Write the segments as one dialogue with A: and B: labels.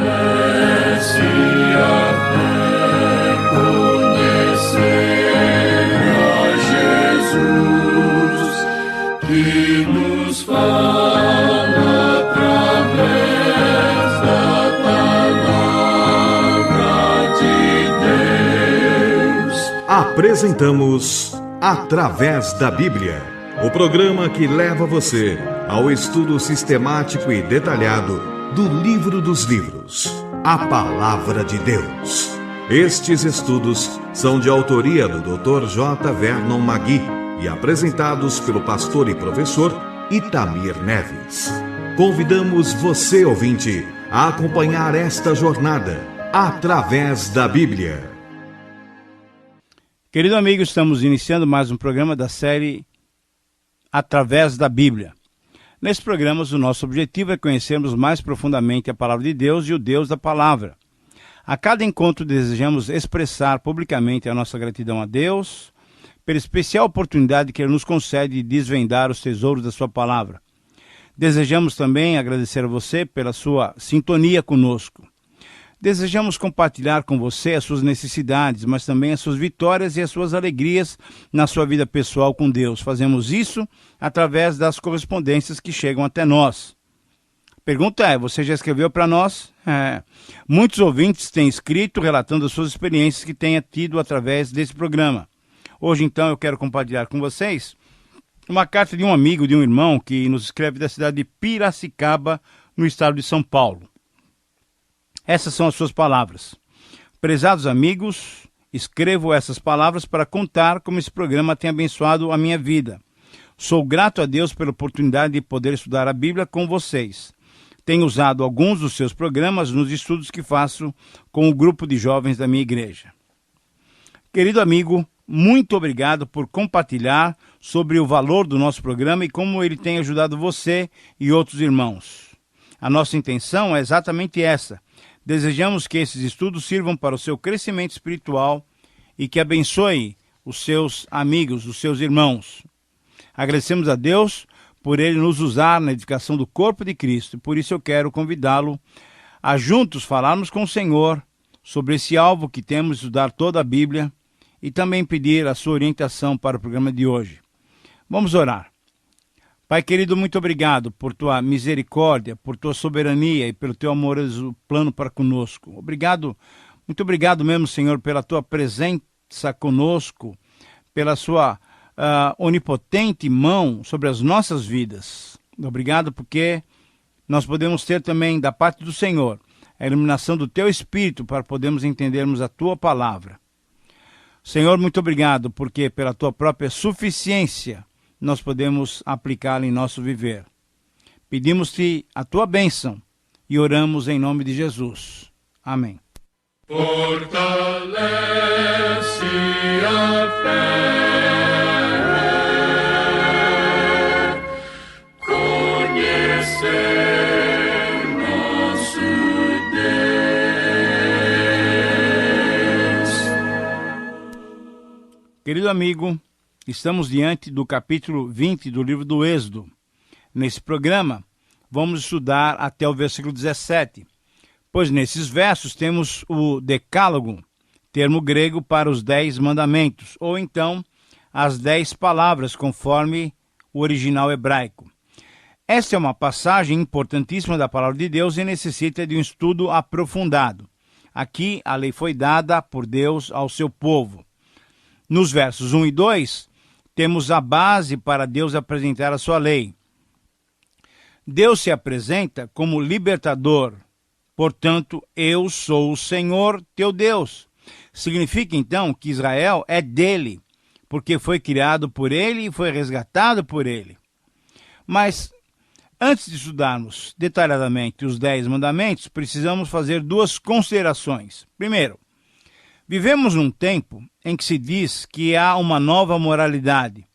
A: a fé, conhecer a Jesus, que nos fala através da palavra de Deus.
B: Apresentamos Através da Bíblia, o programa que leva você ao estudo sistemático e detalhado do livro dos livros, a Palavra de Deus. Estes estudos são de autoria do Dr. J. Vernon Magui e apresentados pelo pastor e professor Itamir Neves. Convidamos você, ouvinte, a acompanhar esta jornada através da Bíblia.
C: Querido amigo, estamos iniciando mais um programa da série Através da Bíblia. Nesse programa, o nosso objetivo é conhecermos mais profundamente a Palavra de Deus e o Deus da Palavra. A cada encontro desejamos expressar publicamente a nossa gratidão a Deus pela especial oportunidade que Ele nos concede de desvendar os tesouros da sua Palavra. Desejamos também agradecer a você pela sua sintonia conosco. Desejamos compartilhar com você as suas necessidades, mas também as suas vitórias e as suas alegrias na sua vida pessoal com Deus. Fazemos isso através das correspondências que chegam até nós. A pergunta é, você já escreveu para nós? Muitos ouvintes têm escrito relatando as suas experiências que tenha tido através desse programa. Hoje, então, eu quero compartilhar com vocês uma carta de um amigo, de um irmão, que nos escreve da cidade de Piracicaba, no estado de São Paulo. Essas são as suas palavras. Prezados amigos, escrevo essas palavras para contar como esse programa tem abençoado a minha vida. Sou grato a Deus pela oportunidade de poder estudar a Bíblia com vocês. Tenho usado alguns dos seus programas nos estudos que faço com o grupo de jovens da minha igreja. Querido amigo, muito obrigado por compartilhar sobre o valor do nosso programa e como ele tem ajudado você e outros irmãos. A nossa intenção é exatamente essa. Desejamos que esses estudos sirvam para o seu crescimento espiritual e que abençoe os seus amigos, os seus irmãos. Agradecemos a Deus por Ele nos usar na edificação do corpo de Cristo. Por isso eu quero convidá-lo a juntos falarmos com o Senhor sobre esse alvo que temos de estudar toda a Bíblia e também pedir a sua orientação para o programa de hoje. Vamos orar. Pai querido, muito obrigado por tua misericórdia, por tua soberania e pelo teu amoroso plano para conosco. Obrigado, muito obrigado mesmo, Senhor, pela tua presença conosco, pela sua onipotente mão sobre as nossas vidas. Obrigado porque nós podemos ter também, da parte do Senhor, a iluminação do teu Espírito para podermos entendermos a tua palavra. Senhor, muito obrigado porque pela tua própria suficiência nós podemos aplicá-la em nosso viver. Pedimos-te a tua bênção e oramos em nome de Jesus. Amém.
A: Fortalece a fé, conhecer nosso Deus.
C: Querido amigo, estamos diante do capítulo 20 do livro do Êxodo. Nesse programa, vamos estudar até o versículo 17, pois nesses versos temos o decálogo, termo grego para os 10 mandamentos, ou então as 10 palavras, conforme o original hebraico. Esta é uma passagem importantíssima da palavra de Deus e necessita de um estudo aprofundado. Aqui, a lei foi dada por Deus ao seu povo. Nos versos 1 e 2, temos a base para Deus apresentar a sua lei. Deus se apresenta como libertador. Portanto, eu sou o Senhor teu Deus. Significa então que Israel é dele, porque foi criado por ele e foi resgatado por ele. Mas, antes de estudarmos detalhadamente os 10 mandamentos, precisamos fazer 2 considerações. Primeiro, vivemos num tempo em que se diz que há uma nova moralidade.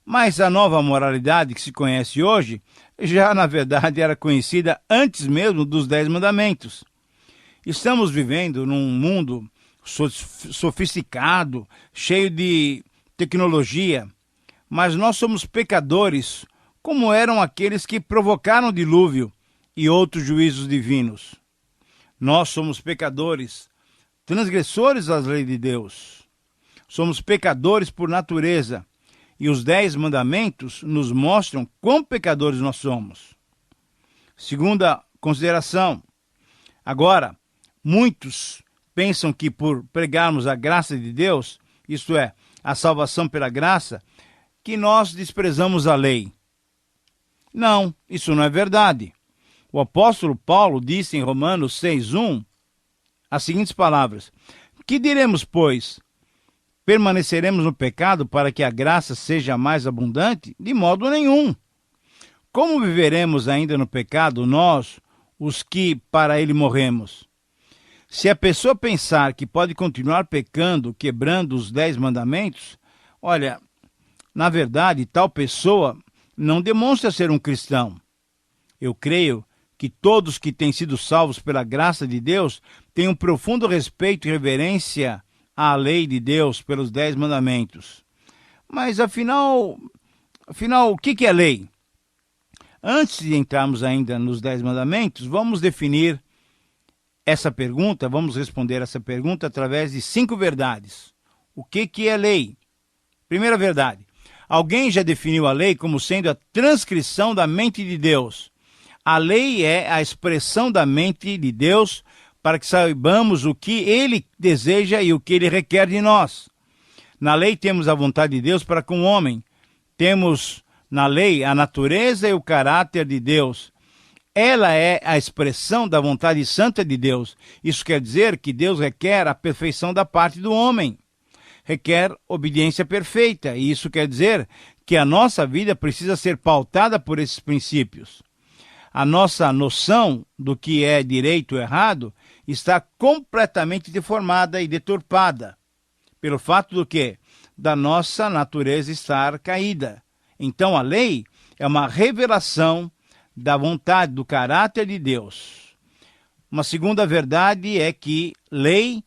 C: Mas a nova moralidade que se conhece hoje, já na verdade era conhecida antes mesmo dos 10 mandamentos. Estamos vivendo num mundo sofisticado, cheio de tecnologia, mas nós somos pecadores, como eram aqueles que provocaram o dilúvio e outros juízos divinos. Nós somos pecadores, transgressores das leis de Deus. Somos pecadores por natureza. E os 10 mandamentos nos mostram quão pecadores nós somos. Segunda consideração. Agora, muitos pensam que por pregarmos a graça de Deus, isto é, a salvação pela graça, que nós desprezamos a lei. Não, isso não é verdade. O apóstolo Paulo disse em Romanos 6:1 as seguintes palavras: que diremos, pois? Permaneceremos no pecado para que a graça seja mais abundante? De modo nenhum. Como viveremos ainda no pecado nós, os que para ele morremos? Se a pessoa pensar que pode continuar pecando, quebrando os 10 mandamentos, olha, na verdade, tal pessoa não demonstra ser um cristão. Eu creio que todos que têm sido salvos pela graça de Deus têm um profundo respeito e reverência à lei de Deus pelos 10 mandamentos. Mas afinal, o que é lei? Antes de entrarmos ainda nos 10 mandamentos, vamos definir essa pergunta, vamos responder essa pergunta através de 5 verdades. O que é lei? Primeira verdade. Alguém já definiu a lei como sendo a transcrição da mente de Deus. A lei é a expressão da mente de Deus para que saibamos o que Ele deseja e o que Ele requer de nós. Na lei temos a vontade de Deus para com o homem. Temos na lei a natureza e o caráter de Deus. Ela é a expressão da vontade santa de Deus. Isso quer dizer que Deus requer a perfeição da parte do homem. Requer obediência perfeita. E isso quer dizer que a nossa vida precisa ser pautada por esses princípios. A nossa noção do que é direito ou errado está completamente deformada e deturpada pelo fato do que? Da nossa natureza estar caída. Então a lei é uma revelação da vontade, do caráter de Deus. Uma segunda verdade é que lei,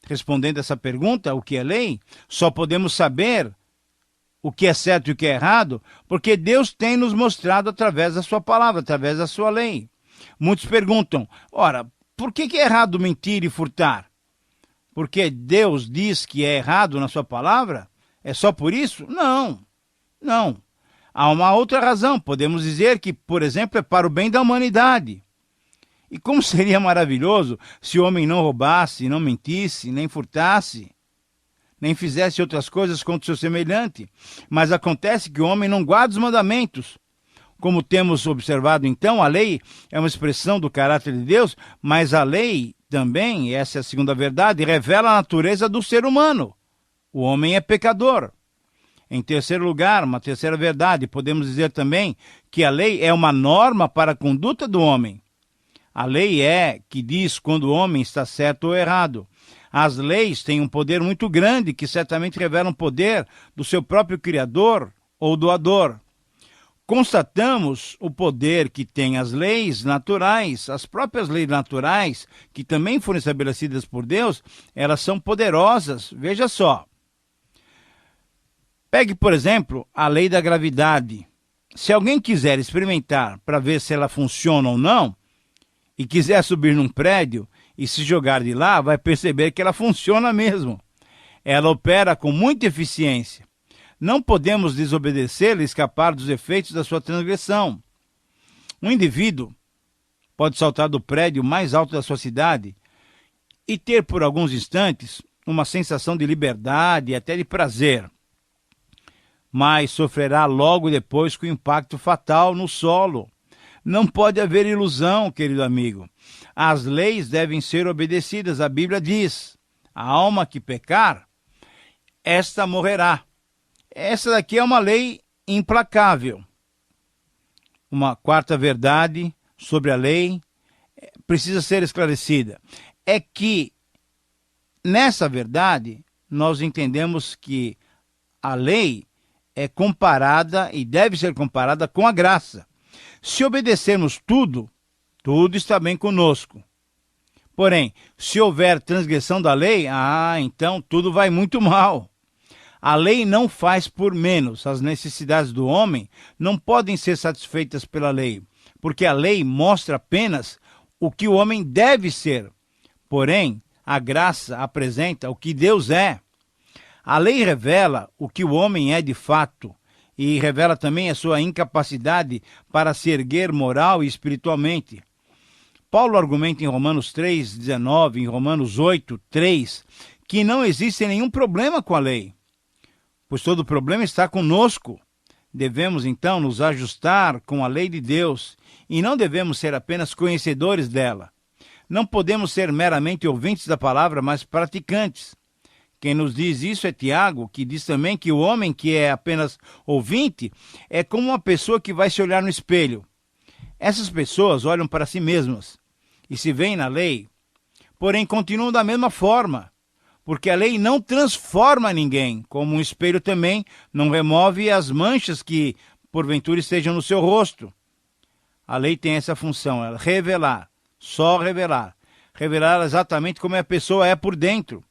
C: respondendo essa pergunta, o que é lei, só podemos saber o que é certo e o que é errado, porque Deus tem nos mostrado através da sua palavra, através da sua lei. Muitos perguntam, ora, por que é errado mentir e furtar? Porque Deus diz que é errado na sua palavra? É só por isso? Não. Há uma outra razão. Podemos dizer que, por exemplo, é para o bem da humanidade. E como seria maravilhoso se o homem não roubasse, não mentisse, nem furtasse, nem fizesse outras coisas contra o seu semelhante. Mas acontece que o homem não guarda os mandamentos. Como temos observado então, a lei é uma expressão do caráter de Deus, mas a lei também, essa é a segunda verdade, revela a natureza do ser humano. O homem é pecador. Em terceiro lugar, uma terceira verdade, podemos dizer também que a lei é uma norma para a conduta do homem. A lei é que diz quando o homem está certo ou errado. As leis têm um poder muito grande que certamente revelam o poder do seu próprio Criador ou doador. Constatamos o poder que têm as leis naturais, as próprias leis naturais, que também foram estabelecidas por Deus, elas são poderosas. Veja só. Pegue, por exemplo, a lei da gravidade. Se alguém quiser experimentar para ver se ela funciona ou não, e quiser subir num prédio e se jogar de lá, vai perceber que ela funciona mesmo. Ela opera com muita eficiência. Não podemos desobedecê-la e escapar dos efeitos da sua transgressão. Um indivíduo pode saltar do prédio mais alto da sua cidade e ter por alguns instantes uma sensação de liberdade e até de prazer, mas sofrerá logo depois com o impacto fatal no solo. Não pode haver ilusão, querido amigo. As leis devem ser obedecidas. A Bíblia diz, a alma que pecar, esta morrerá. Essa daqui é uma lei implacável. Uma quarta verdade sobre a lei precisa ser esclarecida. É que, nessa verdade, nós entendemos que a lei é comparada e deve ser comparada com a graça. Se obedecermos tudo, tudo está bem conosco. Porém, se houver transgressão da lei, então tudo vai muito mal. A lei não faz por menos. As necessidades do homem não podem ser satisfeitas pela lei, porque a lei mostra apenas o que o homem deve ser. Porém, a graça apresenta o que Deus é. A lei revela o que o homem é de fato e revela também a sua incapacidade para se erguer moral e espiritualmente. Paulo argumenta em Romanos 3,19, em Romanos 8,3, que não existe nenhum problema com a lei, pois todo problema está conosco. Devemos, então, nos ajustar com a lei de Deus e não devemos ser apenas conhecedores dela. Não podemos ser meramente ouvintes da palavra, mas praticantes. Quem nos diz isso é Tiago, que diz também que o homem que é apenas ouvinte é como uma pessoa que vai se olhar no espelho. Essas pessoas olham para si mesmas e se veem na lei, porém continuam da mesma forma, porque a lei não transforma ninguém, como um espelho também não remove as manchas que porventura estejam no seu rosto. A lei tem essa função, ela revelar, só revelar exatamente como a pessoa é por dentro.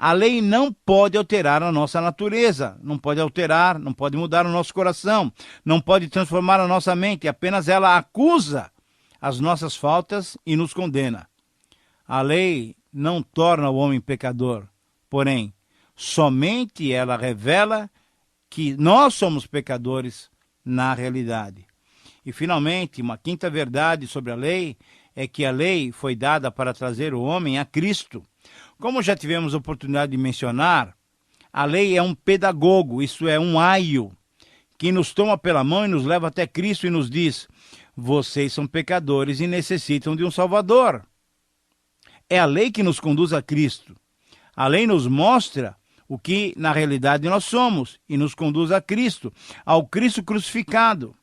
C: A lei não pode alterar a nossa natureza, não pode alterar, não pode mudar o nosso coração, não pode transformar a nossa mente, apenas ela acusa as nossas faltas e nos condena. A lei não torna o homem pecador, porém, somente ela revela que nós somos pecadores na realidade. E, finalmente, uma quinta verdade sobre a lei é que a lei foi dada para trazer o homem a Cristo. Como já tivemos oportunidade de mencionar, a lei é um pedagogo, isso é, um aio, que nos toma pela mão e nos leva até Cristo e nos diz: vocês são pecadores e necessitam de um Salvador. É a lei que nos conduz a Cristo. A lei nos mostra o que na realidade nós somos e nos conduz a Cristo, ao Cristo crucificado.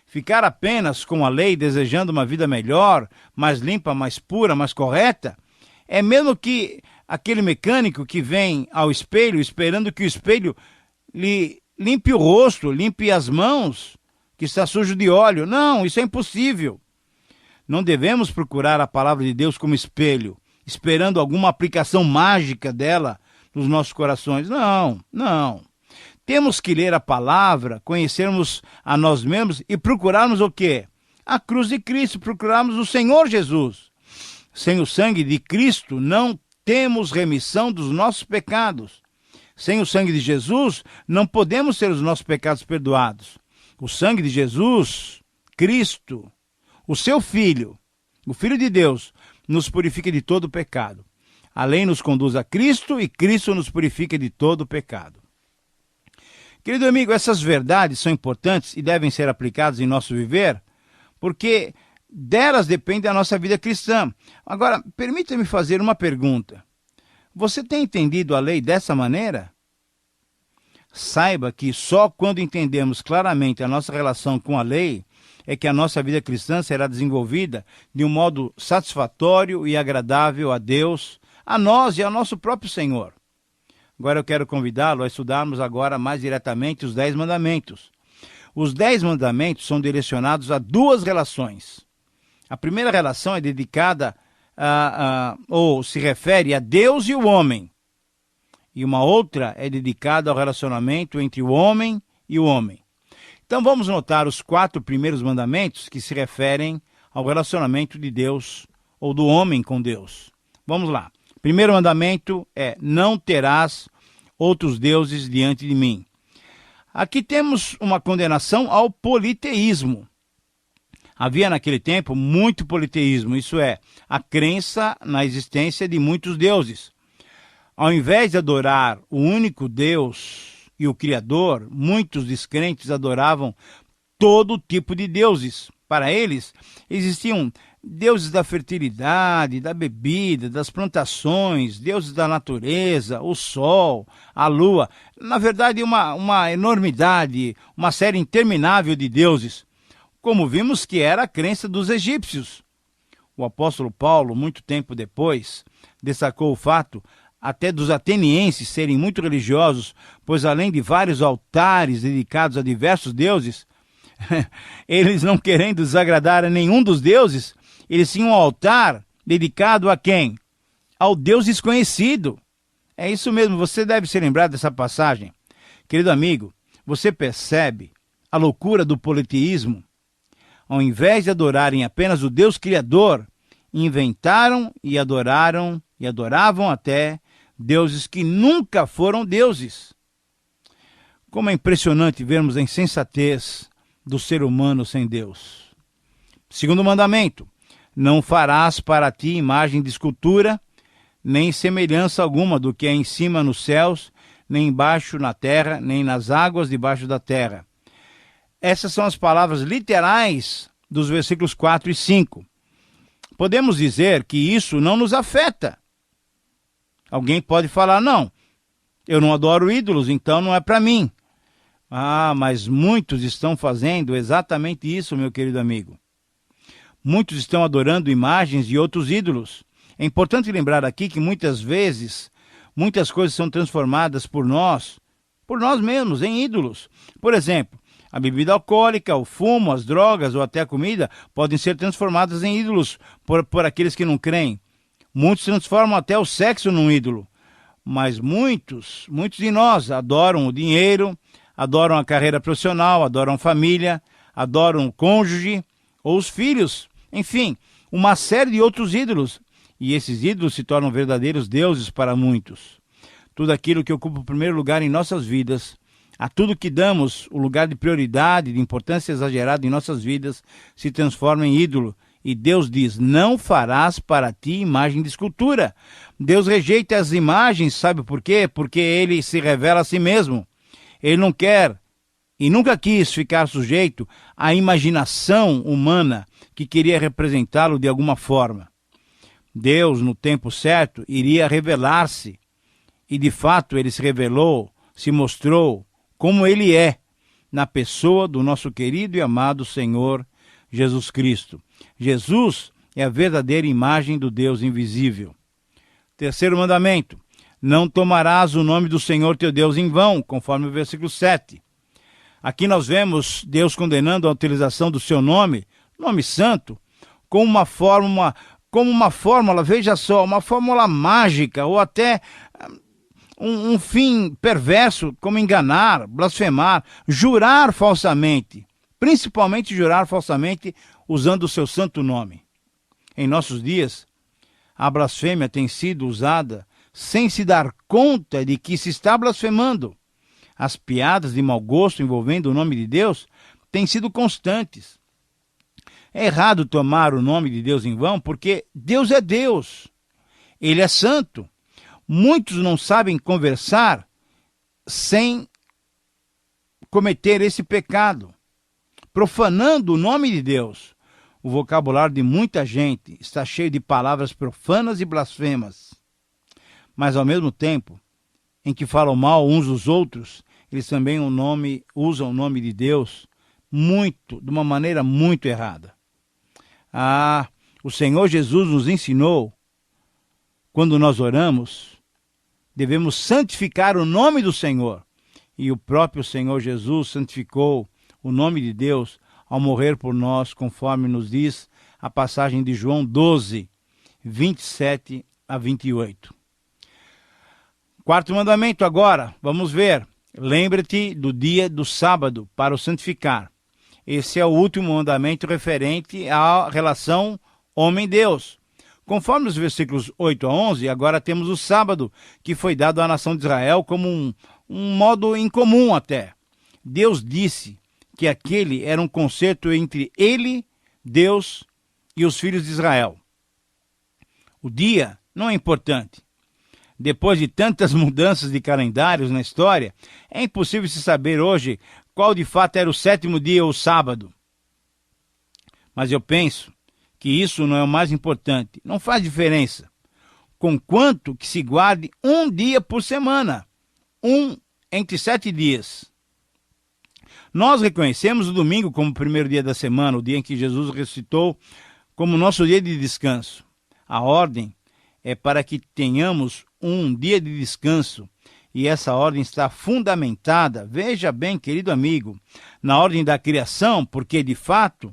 C: Ficar apenas com a lei, desejando uma vida melhor, mais limpa, mais pura, mais correta, é mesmo que aquele mecânico que vem ao espelho esperando que o espelho lhe limpe o rosto, limpe as mãos, que está sujo de óleo. Não, isso é impossível. Não devemos procurar a palavra de Deus como espelho, esperando alguma aplicação mágica dela nos nossos corações. Não, não. Temos que ler a palavra, conhecermos a nós mesmos e procurarmos o quê? A cruz de Cristo, procurarmos o Senhor Jesus. Sem o sangue de Cristo, não temos remissão dos nossos pecados. Sem o sangue de Jesus, não podemos ter os nossos pecados perdoados. O sangue de Jesus, Cristo, o seu Filho, o Filho de Deus, nos purifica de todo pecado. A lei nos conduz a Cristo e Cristo nos purifica de todo pecado. Querido amigo, essas verdades são importantes e devem ser aplicadas em nosso viver, porque delas depende a nossa vida cristã. Agora, permita-me fazer uma pergunta. Você tem entendido a lei dessa maneira? Saiba que só quando entendemos claramente a nossa relação com a lei é que a nossa vida cristã será desenvolvida de um modo satisfatório e agradável a Deus, a nós e ao nosso próprio Senhor. Agora eu quero convidá-lo a estudarmos agora mais diretamente os 10 mandamentos. Os 10 mandamentos são direcionados a duas relações. A primeira relação é dedicada ou se refere a Deus e o homem. E uma outra é dedicada ao relacionamento entre o homem e o homem. Então vamos notar os 4 primeiros mandamentos que se referem ao relacionamento de Deus ou do homem com Deus. Vamos lá. Primeiro mandamento é: não terás outros deuses diante de mim. Aqui temos uma condenação ao politeísmo. Havia naquele tempo muito politeísmo, isso é, a crença na existência de muitos deuses. Ao invés de adorar o único Deus e o Criador, muitos descrentes adoravam todo tipo de deuses. Para eles, existiam deuses da fertilidade, da bebida, das plantações, deuses da natureza, o sol, a lua. Na verdade, uma enormidade, uma série interminável de deuses, como vimos que era a crença dos egípcios. O apóstolo Paulo, muito tempo depois, destacou o fato até dos atenienses serem muito religiosos, pois além de vários altares dedicados a diversos deuses, eles não querendo desagradar a nenhum dos deuses, eles tinham um altar dedicado a quem? Ao Deus desconhecido. É isso mesmo, você deve se lembrar dessa passagem. Querido amigo, você percebe a loucura do politeísmo? Ao invés de adorarem apenas o Deus Criador, inventaram e adoravam até deuses que nunca foram deuses. Como é impressionante vermos a insensatez do ser humano sem Deus. Segundo mandamento: não farás para ti imagem de escultura, nem semelhança alguma do que é em cima nos céus, nem embaixo na terra, nem nas águas debaixo da terra. Essas são as palavras literais dos versículos 4 e 5. Podemos dizer que isso não nos afeta. Alguém pode falar: não, eu não adoro ídolos, então não é para mim. Mas muitos estão fazendo exatamente isso, meu querido amigo. Muitos estão adorando imagens de outros ídolos. É importante lembrar aqui que muitas vezes, muitas coisas são transformadas por nós mesmos, em ídolos. Por exemplo, a bebida alcoólica, o fumo, as drogas ou até a comida podem ser transformadas em ídolos por aqueles que não creem. Muitos transformam até o sexo num ídolo. Mas muitos de nós adoram o dinheiro, adoram a carreira profissional, adoram a família, adoram o cônjuge ou os filhos. Enfim, uma série de outros ídolos. E esses ídolos se tornam verdadeiros deuses para muitos. Tudo aquilo que ocupa o primeiro lugar em nossas vidas, a tudo que damos o lugar de prioridade, de importância exagerada em nossas vidas, se transforma em ídolo. E Deus diz: não farás para ti imagem de escultura. Deus rejeita as imagens, sabe por quê? Porque ele se revela a si mesmo. Ele não quer e nunca quis ficar sujeito à imaginação humana que queria representá-lo de alguma forma. Deus, no tempo certo, iria revelar-se. E de fato ele se revelou, se mostrou como ele é, na pessoa do nosso querido e amado Senhor Jesus Cristo. Jesus é a verdadeira imagem do Deus invisível. Terceiro mandamento: não tomarás o nome do Senhor teu Deus em vão, conforme o versículo 7. Aqui nós vemos Deus condenando a utilização do seu nome santo, como uma fórmula, veja só, uma fórmula mágica, ou até um fim perverso, como enganar, blasfemar, jurar falsamente, principalmente jurar falsamente usando o seu santo nome. Em nossos dias, a blasfêmia tem sido usada sem se dar conta de que se está blasfemando. As piadas de mau gosto envolvendo o nome de Deus têm sido constantes. É errado tomar o nome de Deus em vão, porque Deus é Deus. Ele é santo. Muitos não sabem conversar sem cometer esse pecado, profanando o nome de Deus. O vocabulário de muita gente está cheio de palavras profanas e blasfemas. Mas ao mesmo tempo em que falam mal uns dos outros, eles também usam o nome de Deus de uma maneira muito errada. O Senhor Jesus nos ensinou, quando nós oramos, devemos santificar o nome do Senhor. E o próprio Senhor Jesus santificou o nome de Deus ao morrer por nós, conforme nos diz a passagem de João 12, 27 a 28. Quarto mandamento agora, vamos ver. Lembra-te do dia do sábado para o santificar. Esse é o último mandamento referente à relação homem-Deus. Conforme os versículos 8 a 11, agora temos o sábado, que foi dado à nação de Israel como um modo incomum até. Deus disse que aquele era um concerto entre ele, Deus, e os filhos de Israel. O dia não é importante. Depois de tantas mudanças de calendários na história, é impossível se saber hoje qual de fato era o sétimo dia ou o sábado. Mas eu penso que isso não é o mais importante. Não faz diferença. Conquanto que se guarde um dia por semana. Entre 7 dias. Nós reconhecemos o domingo como o primeiro dia da semana, o dia em que Jesus ressuscitou, como nosso dia de descanso. A ordem é para que tenhamos um dia de descanso, e essa ordem está fundamentada, veja bem, querido amigo, na ordem da criação, porque de fato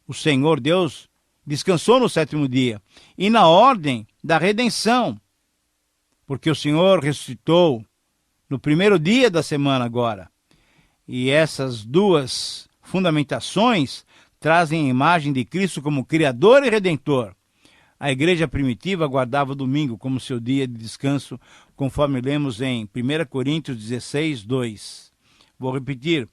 C: o Senhor Deus descansou no sétimo dia, e na ordem da redenção, porque o Senhor ressuscitou no primeiro dia da semana agora. E essas duas fundamentações trazem a imagem de Cristo como Criador e Redentor. A igreja primitiva guardava o domingo como seu dia de descanso, conforme lemos em 1 Coríntios 16, 2. Vou repetir,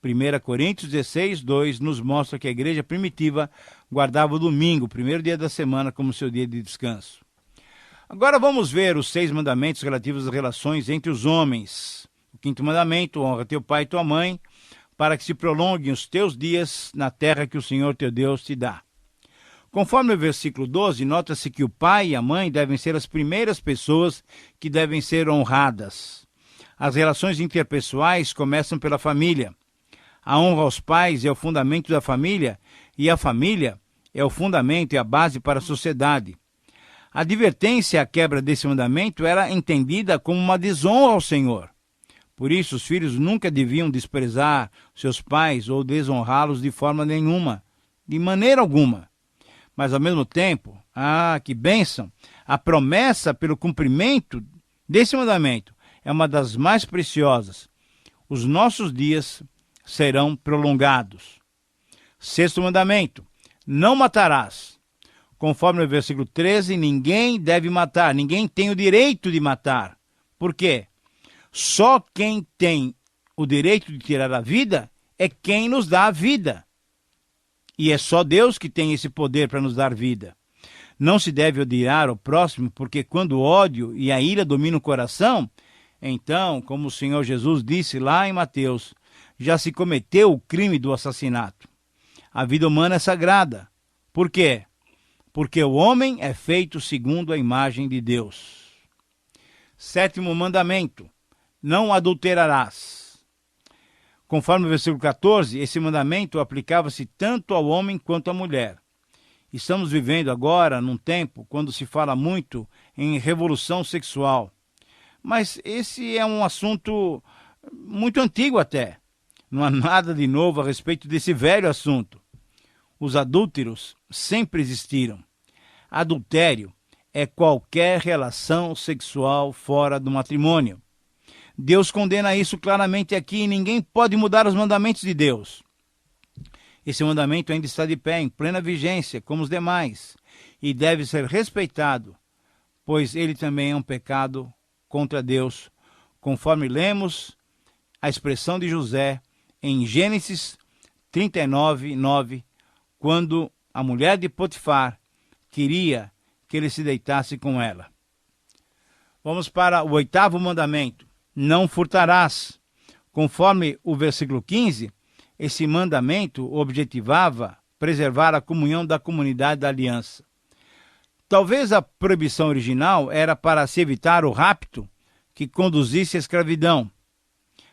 C: 1 Coríntios 16, 2 nos mostra que a igreja primitiva guardava o domingo, o primeiro dia da semana, como seu dia de descanso. Agora vamos ver os 6 mandamentos relativos às relações entre os homens. O 5º mandamento: honra teu pai e tua mãe, para que se prolonguem os teus dias na terra que o Senhor teu Deus te dá. Conforme o versículo 12, nota-se que o pai e a mãe devem ser as primeiras pessoas que devem ser honradas. As relações interpessoais começam pela família. A honra aos pais é o fundamento da família, e a família é o fundamento e a base para a sociedade. A advertência à quebra desse mandamento era entendida como uma desonra ao Senhor. Por isso, os filhos nunca deviam desprezar seus pais ou desonrá-los de forma nenhuma, de maneira alguma. Mas, ao mesmo tempo, que bênção! A promessa pelo cumprimento desse mandamento é uma das mais preciosas. Os nossos dias serão prolongados. 6º mandamento: não matarás. Conforme o versículo 13, ninguém deve matar, ninguém tem o direito de matar. Por quê? Só quem tem o direito de tirar a vida é quem nos dá a vida. E é só Deus que tem esse poder para nos dar vida. Não se deve odiar o próximo, porque quando o ódio e a ira dominam o coração, então, como o Senhor Jesus disse lá em Mateus, já se cometeu o crime do assassinato. A vida humana é sagrada. Por quê? Porque o homem é feito segundo a imagem de Deus. 7º mandamento: não adulterarás. Conforme o versículo 14, esse mandamento aplicava-se tanto ao homem quanto à mulher. Estamos vivendo agora num tempo quando se fala muito em revolução sexual. Mas esse é um assunto muito antigo até. Não há nada de novo a respeito desse velho assunto. Os adúlteros sempre existiram. Adultério é qualquer relação sexual fora do matrimônio. Deus condena isso claramente aqui e ninguém pode mudar os mandamentos de Deus. Esse mandamento ainda está de pé, em plena vigência, como os demais, e deve ser respeitado, pois ele também é um pecado contra Deus, conforme lemos a expressão de José em Gênesis 39, 9, quando a mulher de Potifar queria que ele se deitasse com ela. Vamos para o 8º mandamento: não furtarás. Conforme o versículo 15, esse mandamento objetivava preservar a comunhão da comunidade da aliança. Talvez a proibição original era para se evitar o rapto que conduzisse à escravidão,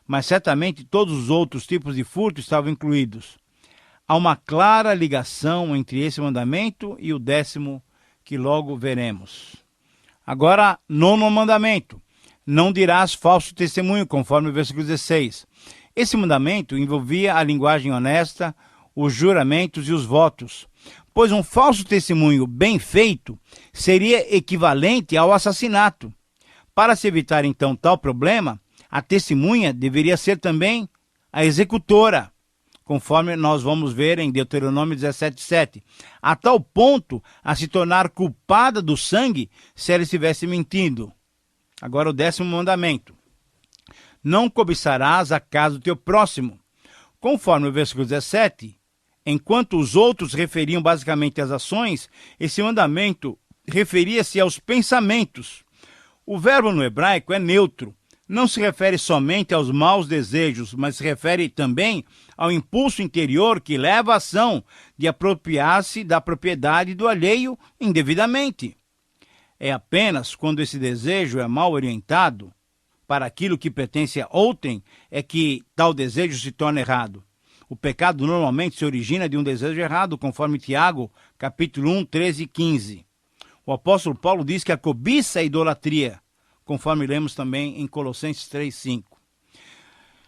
C: mas certamente todos os outros tipos de furto estavam incluídos. Há uma clara ligação entre esse mandamento e o 10º que logo veremos. Agora, 9º mandamento: não dirás falso testemunho, conforme o versículo 16. Esse mandamento envolvia a linguagem honesta, os juramentos e os votos, pois um falso testemunho bem feito seria equivalente ao assassinato. Para se evitar então tal problema, a testemunha deveria ser também a executora, conforme nós vamos ver em Deuteronômio 17:7, a tal ponto a se tornar culpada do sangue se ela estivesse mentindo. Agora o 10º mandamento: não cobiçarás a casa do teu próximo. Conforme o versículo 17, enquanto os outros referiam basicamente às ações, esse mandamento referia-se aos pensamentos. O verbo no hebraico é neutro, não se refere somente aos maus desejos, mas se refere também ao impulso interior que leva à ação de apropriar-se da propriedade do alheio indevidamente. É apenas quando esse desejo é mal orientado para aquilo que pertence a outrem é que tal desejo se torna errado. O pecado normalmente se origina de um desejo errado, conforme Tiago, capítulo 1, 13 e 15. O apóstolo Paulo diz que a cobiça é idolatria, conforme lemos também em Colossenses 3, 5.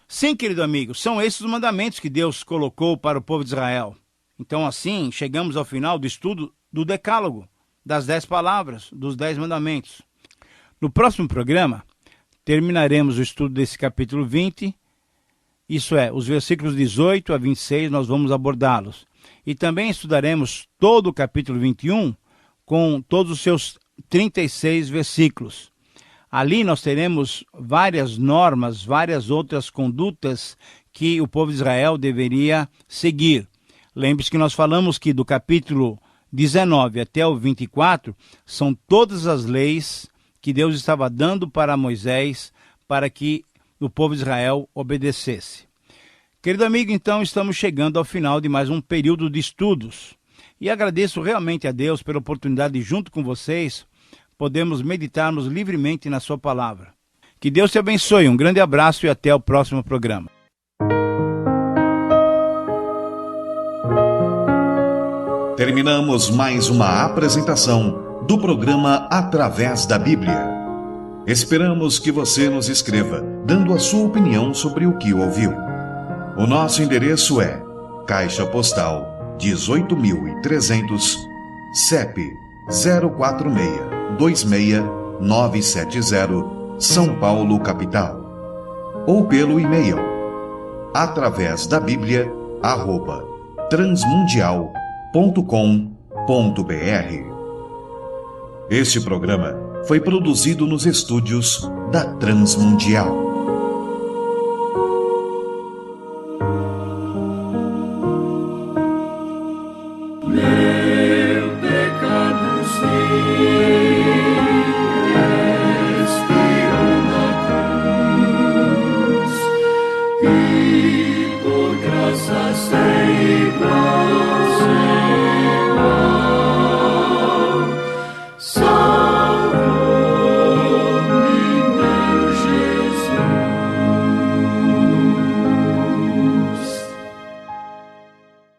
C: Sim, querido amigo, são esses os mandamentos que Deus colocou para o povo de Israel. Então, assim, chegamos ao final do estudo do Decálogo, das 10 palavras, dos 10 mandamentos. No próximo programa, terminaremos o estudo desse capítulo 20, isso é, os versículos 18 a 26, nós vamos abordá-los. E também estudaremos todo o capítulo 21, com todos os seus 36 versículos. Ali nós teremos várias normas, várias outras condutas que o povo de Israel deveria seguir. Lembre-se que nós falamos que do capítulo 19 até o 24 são todas as leis que Deus estava dando para Moisés para que o povo de Israel obedecesse. Querido amigo, então estamos chegando ao final de mais um período de estudos e agradeço realmente a Deus pela oportunidade de, junto com vocês, podemos meditarmos livremente na sua palavra. Que Deus te abençoe, um grande abraço e até o próximo programa.
B: Terminamos mais uma apresentação do programa Através da Bíblia. Esperamos que você nos escreva, dando a sua opinião sobre o que ouviu. O nosso endereço é Caixa Postal 18.300, CEP 046-26970, São Paulo, capital. Ou pelo e-mail atravesdabiblia@transmundial.com.br. Este programa foi produzido nos estúdios da Transmundial.
A: Leia